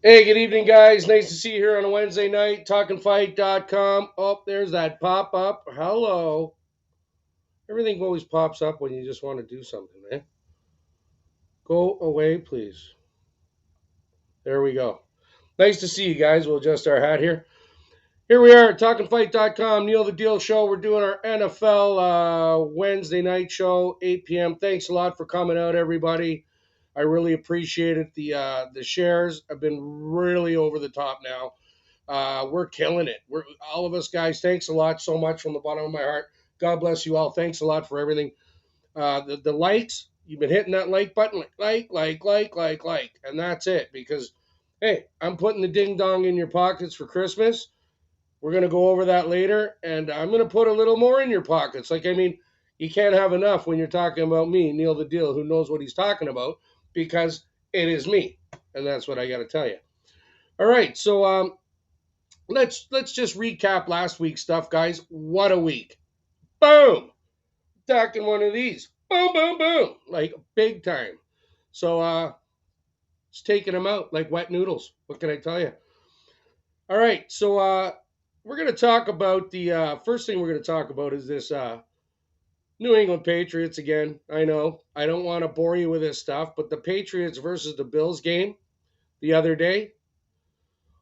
Hey, good evening, guys. Nice to see you here on a Wednesday night. Talkinfight.com. Oh, there's that pop up. Hello. Everything always pops up when you just want to do something, man. Go away, please. There we go. Nice to see you guys. We'll adjust our hat here. Here we are at talkinfight.com. Neil the Deal Show. We're doing our NFL Wednesday night show, 8 p.m. Thanks a lot for coming out, everybody. I really appreciate it. The shares have been really over the top now. We're killing it. We're all of us guys. Thanks a lot so much from the bottom of my heart. God bless you all. Thanks a lot for everything. The likes, you've been hitting that like button, like, and that's it. Because hey, I'm putting the ding dong in your pockets for Christmas. We're gonna go over that later, and I'm gonna put a little more in your pockets. You can't have enough when you're talking about me, Neil the Deal, who knows what he's talking about, because it is me, and that's what I got to tell you. All right, so let's just recap last week's stuff, guys. What a week! Boom, talking one of these. Boom, boom, boom, like big time. So it's taking them out like wet noodles. What can I tell you? All right, so we're gonna talk about the first thing we're gonna talk about is this New England Patriots again. I know I don't want to bore you with this stuff, but the Patriots versus the Bills game the other day.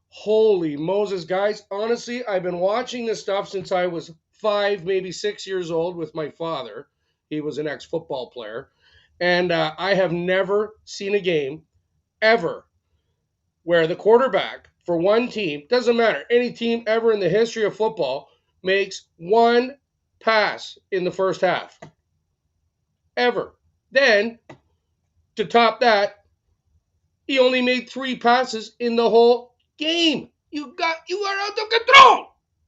Holy Moses, guys. Honestly, I've been watching this stuff since I was 5, maybe 6 years old with my father. He was an ex football player. And I have never seen a game ever where the quarterback for one team, doesn't matter, any team ever in the history of football, makes one pass in the first half. Ever. Then, to top that, he only made 3 passes in the whole game. You are out of control.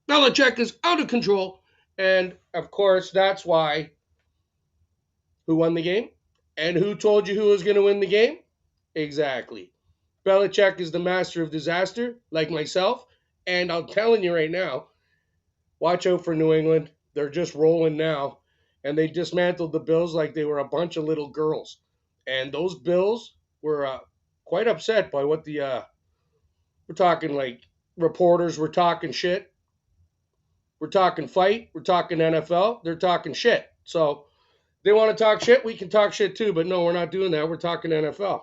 Belichick is out of control, and of course that's why. Who won the game? And who told you who was going to win the game? Exactly. Belichick is the master of disaster, like myself. And I'm telling you right now, watch out for New England. They're just rolling now, and they dismantled the Bills like they were a bunch of little girls. And those Bills were quite upset by what the we're talking like reporters were talking shit. We're talking fight. We're talking NFL. They're talking shit. So they want to talk shit. We can talk shit too. But no, we're not doing that. We're talking NFL.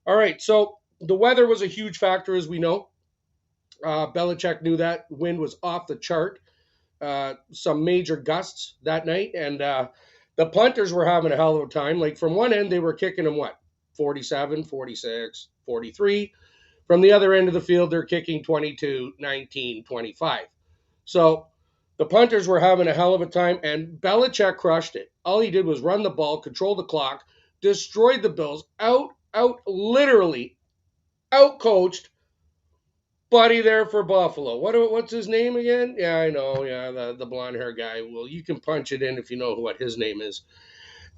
All right. So the weather was a huge factor, as we know. Belichick knew that wind was off the chart. Some major gusts that night, and the punters were having a hell of a time. Like from one end, they were kicking them what 47, 46, 43. From the other end of the field, they're kicking 22, 19, 25. So the punters were having a hell of a time, and Belichick crushed it. All he did was run the ball, control the clock, destroyed the Bills, literally out coached Buddy there for Buffalo. What's his name again? Yeah, I know. Yeah, the blonde hair guy. Well, you can punch it in if you know what his name is.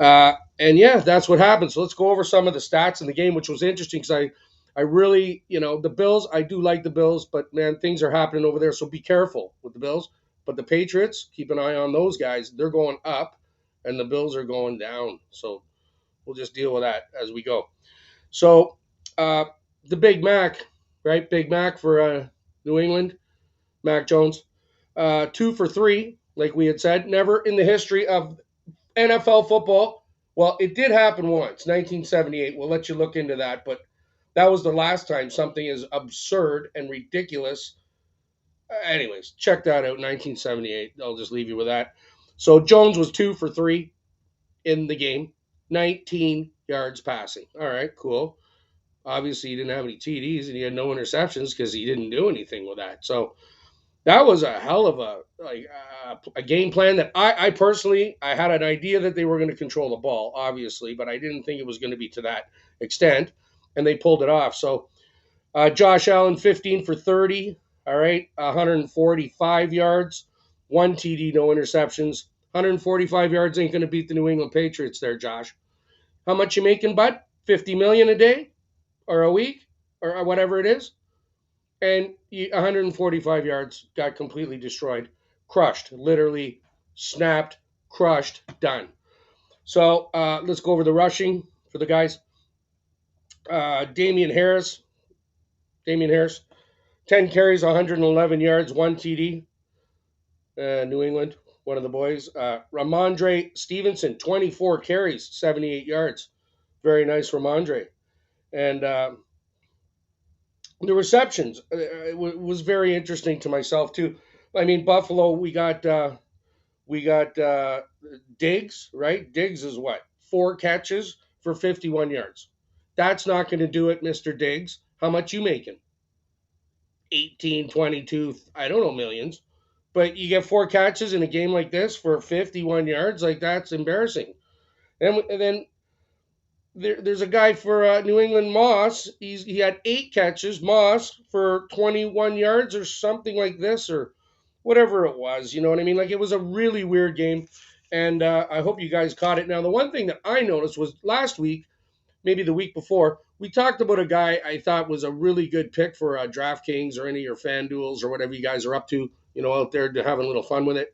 And yeah, that's what happened. So let's go over some of the stats in the game, which was interesting because I really, the Bills, I do like the Bills, but man, things are happening over there. So be careful with the Bills. But the Patriots, keep an eye on those guys. They're going up, and the Bills are going down. So we'll just deal with that as we go. So the Big Mac, right? Big Mac for New England, Mac Jones, 2 for 3, like we had said. Never in the history of NFL football. Well, it did happen once, 1978. We'll let you look into that, but that was the last time something as absurd and ridiculous. Anyways, check that out, 1978. I'll just leave you with that. So Jones was 2 for 3 in the game, 19 yards passing. All right, cool. Obviously, he didn't have any TDs and he had no interceptions because he didn't do anything with that. So that was a hell of a game plan that I personally I had an idea that they were going to control the ball, obviously, but I didn't think it was going to be to that extent, and they pulled it off. So Josh Allen, 15 for 30, all right, 145 yards, 1 TD, no interceptions. 145 yards ain't going to beat the New England Patriots there, Josh. How much you making, bud? 50 million a day or a week or whatever it is? And 145 yards got completely destroyed, crushed, literally snapped, crushed, done. So let's go over the rushing for the guys. Damian Harris Damian Harris, 10 carries, 111 yards, 1 TD. New England, one of the boys. Ramondre Stevenson, 24 carries, 78 yards. Very nice, Ramondre. And the receptions was very interesting to myself too. I mean, Buffalo, we got Diggs, right? Diggs is what, 4 catches for 51 yards. That's not going to do it, Mister Diggs. How much you making? 18, 22, I don't know, millions. But you get 4 catches in a game like this for 51 yards, like that's embarrassing. And then there's a guy for New England, Moss. He had 8 catches, Moss, for 21 yards or something like this, or whatever it was. You know what I mean? Like it was a really weird game, and I hope you guys caught it. Now, the one thing that I noticed was last week, maybe the week before, we talked about a guy I thought was a really good pick for DraftKings or any of your fan duels or whatever you guys are up to, out there to having a little fun with it.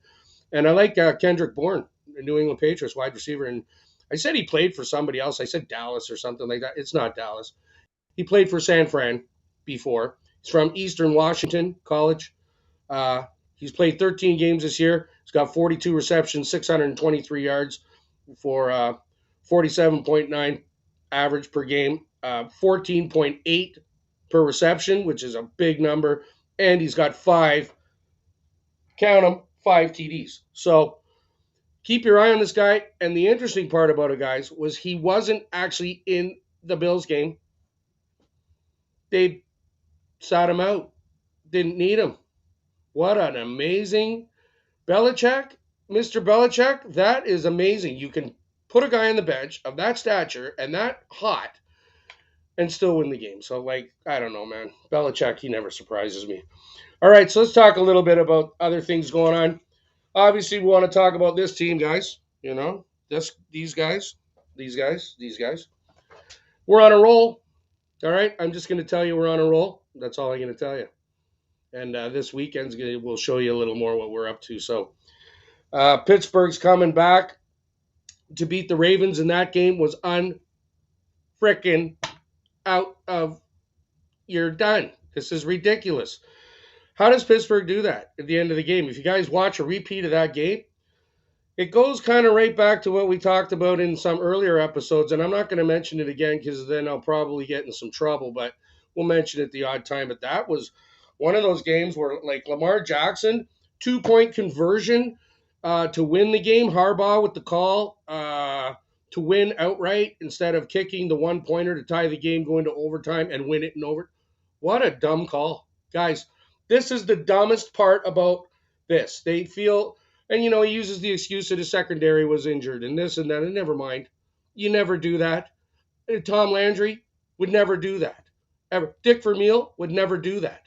And I like Kendrick Bourne, the New England Patriots wide receiver. And I said he played for somebody else. I said Dallas or something like that. It's not Dallas. He played for San Fran before. He's from Eastern Washington College. He's played 13 games this year. He's got 42 receptions, 623 yards for 47.9 average per game, 14.8 per reception, which is a big number. And he's got count them, 5 TDs. So keep your eye on this guy. And the interesting part about it, guys, was he wasn't actually in the Bills game. They sat him out. Didn't need him. What an amazing Belichick, Mr. Belichick. That is amazing. You can put a guy on the bench of that stature and that hot and still win the game. So, I don't know, man. Belichick, he never surprises me. All right, so let's talk a little bit about other things going on. Obviously, we want to talk about this team, guys. These guys. We're on a roll. All right, I'm just going to tell you we're on a roll. That's all I'm going to tell you. And this weekend's we'll show you a little more what we're up to. So Pittsburgh's coming back to beat the Ravens, and that game was unfrickin' out of. You're done. This is ridiculous. How does Pittsburgh do that at the end of the game? If you guys watch a repeat of that game, it goes kind of right back to what we talked about in some earlier episodes, and I'm not going to mention it again because then I'll probably get in some trouble, but we'll mention it the odd time. But that was one of those games where, Lamar Jackson, 2-point conversion to win the game, Harbaugh with the call to win outright instead of kicking the one-pointer to tie the game, going to overtime and win it in over. What a dumb call. Guys, this is the dumbest part about this. They feel, and he uses the excuse that his secondary was injured and this and that, and never mind. You never do that. Tom Landry would never do that. Ever. Dick Vermeil would never do that.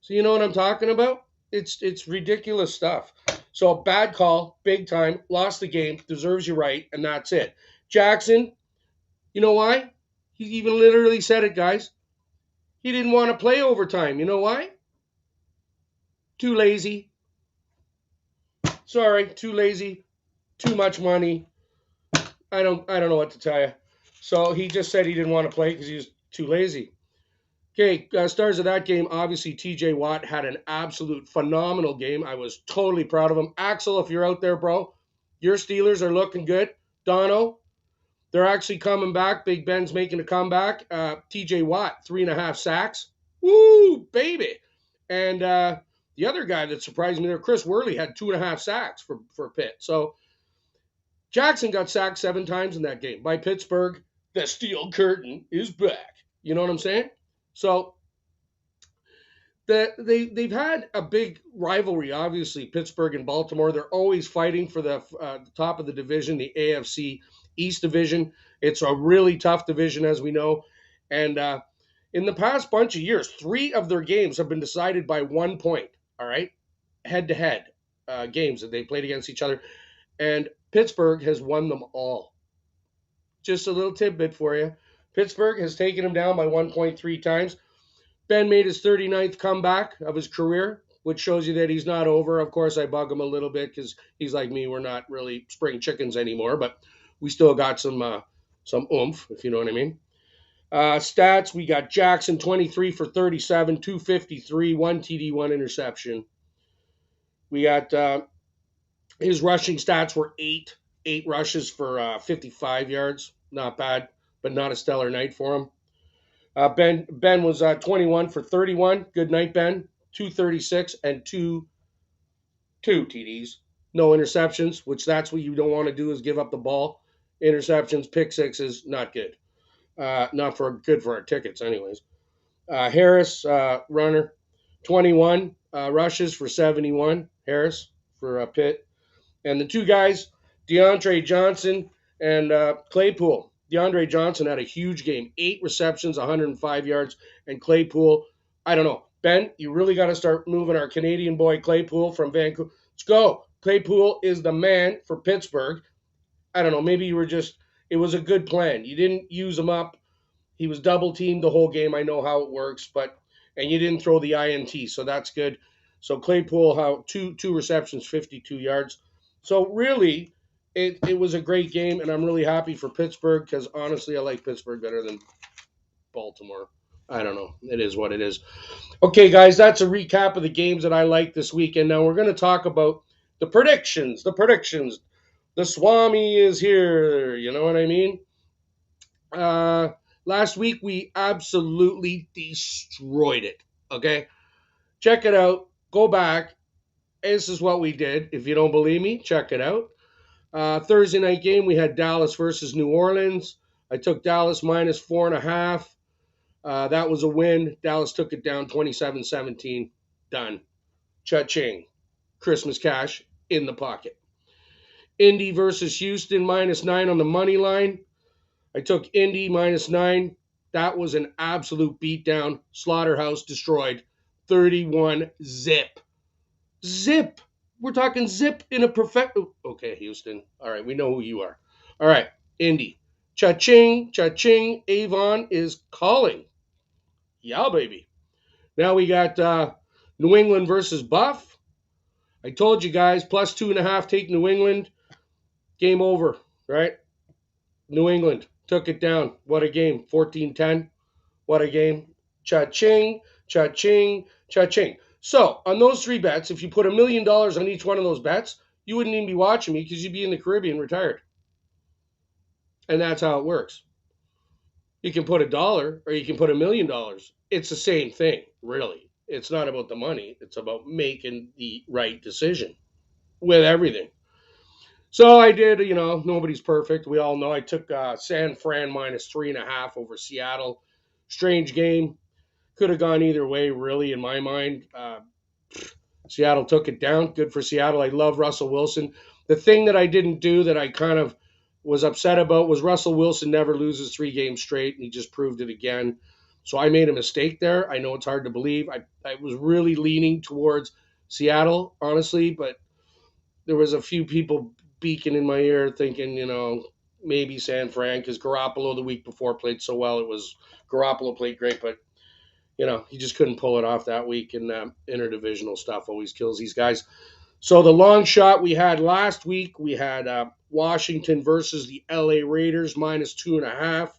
So you know what I'm talking about? It's ridiculous stuff. So bad call, big time, lost the game, deserves you right, and that's it. Jackson, you know why? He even literally said it, guys. He didn't want to play overtime. You know why? Too lazy. Sorry, too lazy. Too much money. I don't know what to tell you. So he just said he didn't want to play because he was too lazy. Okay, stars of that game, obviously TJ Watt had an absolute phenomenal game. I was totally proud of him. Axel, if you're out there, bro, your Steelers are looking good. Dono, they're actually coming back. Big Ben's making a comeback. TJ Watt, 3.5 sacks. Woo, baby. And the other guy that surprised me there, Chris Worley, had 2.5 sacks for Pitt. So Jackson got sacked 7 times in that game by Pittsburgh. The Steel Curtain is back. You know what I'm saying? So they've had a big rivalry, obviously, Pittsburgh and Baltimore. They're always fighting for the top of the division, the AFC East division. It's a really tough division, as we know. And in the past bunch of years, 3 of their games have been decided by 1 point, all right? Head-to-head games that they played against each other. And Pittsburgh has won them all. Just a little tidbit for you. Pittsburgh has taken him down by 1.3 times. Ben made his 39th comeback of his career, which shows you that he's not over. Of course, I bug him a little bit because he's like me. We're not really spring chickens anymore, but we still got some oomph, if you know what I mean. Stats, we got Jackson 23 for 37, 253, 1 TD, 1 interception. We got his rushing stats were eight rushes for 55 yards. Not bad, but not a stellar night for him. Ben was 21 for 31. Good night, Ben. 236 and two TDs. No interceptions, which that's what you don't want to do is give up the ball. Interceptions, pick sixes, not good. Not for good for our tickets, anyways. Harris, runner, 21 rushes for 71. Harris for Pitt. And the two guys, DeAndre Johnson and Claypool. DeAndre Johnson had a huge game, 8 receptions, 105 yards. And Claypool, I don't know. Ben, you really got to start moving our Canadian boy Claypool from Vancouver. Let's go. Claypool is the man for Pittsburgh. I don't know. Maybe you were just, it was a good plan. You didn't use him up. He was double teamed the whole game. I know how it works, but, and you didn't throw the INT, so that's good. So Claypool, how two receptions, 52 yards. So really, it was a great game, and I'm really happy for Pittsburgh because honestly, I like Pittsburgh better than Baltimore. I don't know. It is what it is. Okay, guys, that's a recap of the games that I like this weekend. Now we're going to talk about the predictions. The predictions. The Swami is here. You know what I mean? Uh, Last week we absolutely destroyed it. Okay, check it out. Go back. This is what we did. If you don't believe me, check it out. Thursday night game, we had Dallas versus New Orleans. I took Dallas minus 4.5. That was a win. Dallas took it down 27-17. Done. Cha-ching. Christmas cash in the pocket. Indy versus Houston minus 9 on the money line. I took Indy minus 9. That was an absolute beatdown. Slaughterhouse destroyed. 31 zip. Zip. We're talking zip in a perfect. Okay, Houston. All right, we know who you are. All right, Indy. Cha-ching, cha-ching. Avon is calling. Yeah, baby. Now we got New England versus Buff. I told you guys, plus 2.5, take New England. Game over, right? New England took it down. What a game. 14-10. What a game. Cha-ching, cha-ching, cha-ching. So, on those three bets, if you put $1,000,000 on each one of those bets, you wouldn't even be watching me because you'd be in the Caribbean retired. And that's how it works. You can put $1 or you can put $1,000,000. It's the same thing, really. It's not about the money. It's about making the right decision with everything. So I did, nobody's perfect. We all know I took San Fran minus 3.5 over Seattle. Strange game. Could have gone either way, really, in my mind. Seattle took it down. Good for Seattle. I love Russell Wilson. The thing that I didn't do that I kind of was upset about was Russell Wilson never loses 3 games straight, and he just proved it again. So I made a mistake there. I know it's hard to believe. I was really leaning towards Seattle, honestly, but there was a few people beaking in my ear thinking, maybe San Fran, because Garoppolo the week before played so well. It was Garoppolo played great, but he just couldn't pull it off that week, and interdivisional stuff always kills these guys. So the long shot we had last week, we had Washington versus the LA Raiders minus 2.5.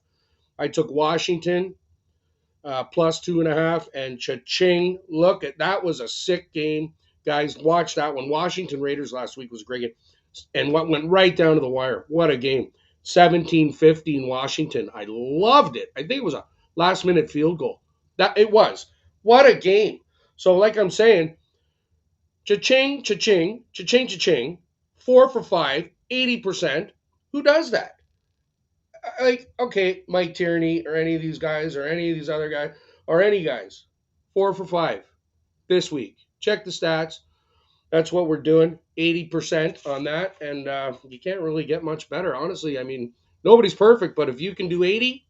I took Washington plus 2.5, and cha-ching. Look, that was a sick game. Guys, watch that one. Washington Raiders last week was a great game. And what went right down to the wire. What a game. 17-15 Washington. I loved it. I think it was a last-minute field goal. That it was. What a game. So like I'm saying, cha-ching, cha-ching, cha-ching, cha-ching, 4 for 5, 80%. Who does that? Like, okay, Mike Tierney or any of these guys or any of these other guys or any guys. 4 for 5 this week. Check the stats. That's what we're doing. 80% on that. And you can't really get much better, honestly. I mean, nobody's perfect, but if you can do 80,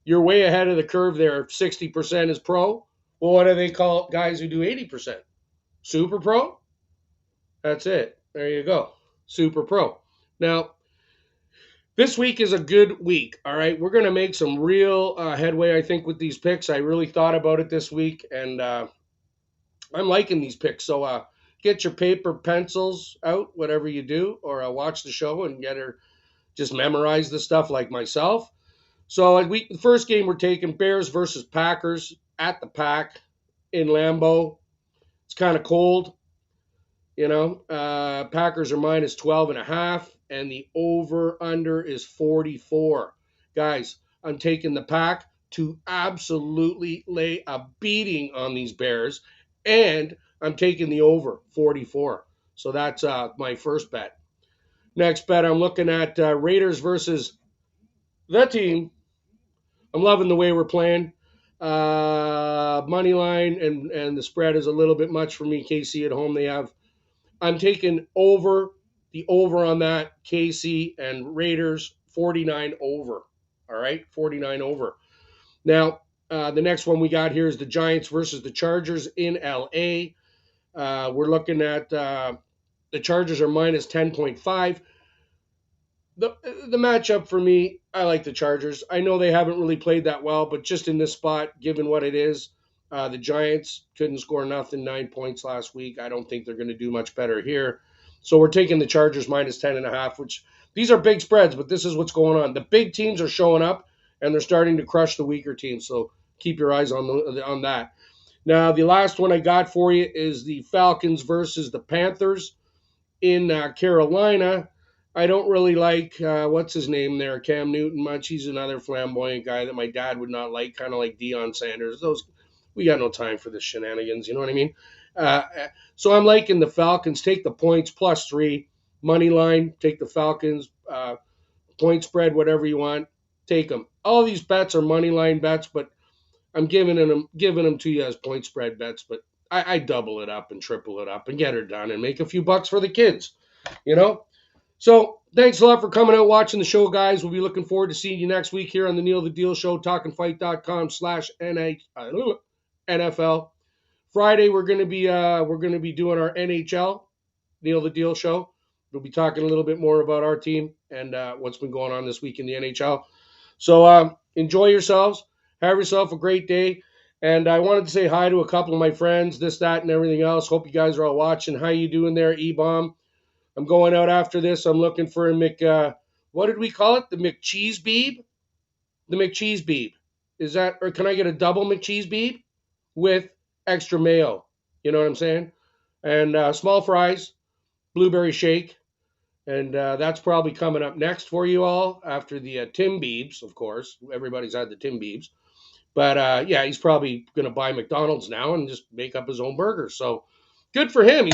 you're way ahead of the curve there. 60% is pro. Well, what do they call guys who do 80%? Super pro? That's it. There you go. Super pro. Now, this week is a good week. All right. We're going to make some real headway, I think, with these picks. I really thought about it this week, and I'm liking these picks. So get your paper, pencils out, whatever you do, or watch the show and just memorize the stuff like myself. So the first game we're taking Bears versus Packers at the Pack in Lambeau. It's kind of cold, you know. Packers are minus 12 and a half, and the over under is 44. Guys, I'm taking the Pack to absolutely lay a beating on these Bears, and I'm taking the over 44. So that's my first bet. Next bet, I'm looking at Raiders versus the team. I'm loving the way we're playing. Money line and the spread is a little bit much for me. KC at home, they have. I'm taking over the over on that KC and Raiders 49 over. All right, 49 over. Now, the next one we got here is the Giants versus the Chargers in LA. We're looking at the Chargers are minus 10.5. The matchup for me, I like the Chargers. I know they haven't really played that well, but just in this spot, given what it is, the Giants couldn't score nothing, 9 points last week. I don't think they're going to do much better here. So we're taking the Chargers minus 10.5, which these are big spreads, but this is what's going on. The big teams are showing up, and they're starting to crush the weaker teams. So keep your eyes on that. Now, the last one I got for you is the Falcons versus the Panthers in Carolina. I don't really like what's his name there, Cam Newton much. He's another flamboyant guy that my dad would not like, kind of like Deion Sanders. Those we got no time for this shenanigans. You know what I mean? Uh, so I'm liking the Falcons. Take the points +3 money line. Take the Falcons point spread, whatever you want. Take them. All these bets are money line bets, but I'm giving them to you as point spread bets. But I double it up and triple it up and get her done and make a few bucks for the kids. You know. So thanks a lot for coming out, watching the show, guys. We'll be looking forward to seeing you next week here on the Neil the Deal Show, talkinfight.com/NFL. Friday we're gonna be doing our NHL Neil the Deal Show. We'll be talking a little bit more about our team and what's been going on this week in the NHL. So enjoy yourselves. Have yourself a great day. And I wanted to say hi to a couple of my friends, this, that, and everything else. Hope you guys are all watching. How you doing there, E-Bomb? I'm going out after this. I'm looking for a what did we call it? The McCheese Beeb? The McCheese Beeb. Is that, or can I get a double McCheese Beeb with extra mayo? You know what I'm saying? And small fries, blueberry shake. And that's probably coming up next for you all after the Tim Beebs, of course. Everybody's had the Tim Beebs. But yeah, he's probably going to buy McDonald's now and just make up his own burgers. So good for him.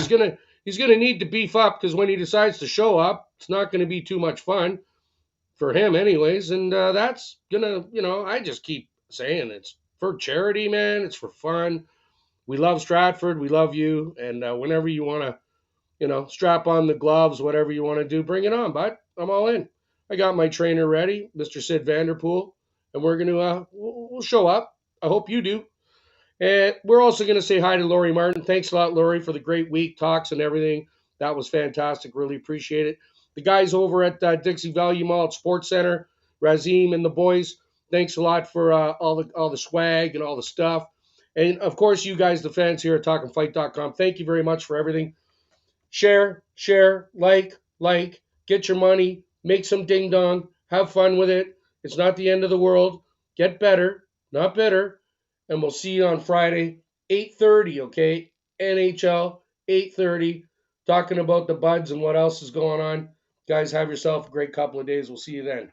He's gonna need to beef up because when he decides to show up, it's not going to be too much fun for him, anyways. And that's gonna, I just keep saying it's for charity, man. It's for fun. We love Stratford. We love you. And whenever you want to, strap on the gloves, whatever you want to do, bring it on, bud. I'm all in. I got my trainer ready, Mr. Sid Vanderpool, and we're gonna we'll show up. I hope you do. And we're also going to say hi to Lori Martin. Thanks a lot, Lori, for the great week talks and everything. That was fantastic. Really appreciate it. The guys over at Dixie Value Mall at Sports Center, Razim and the boys, thanks a lot for all the swag and all the stuff. And of course, you guys, the fans here at TalkinFight.com, thank you very much for everything. Share, like, get your money, make some ding dong, have fun with it. It's not the end of the world. Get better, not bitter. And we'll see you on Friday, 8:30, okay? NHL, 8:30, talking about the buds and what else is going on. Guys, have yourself a great couple of days. We'll see you then.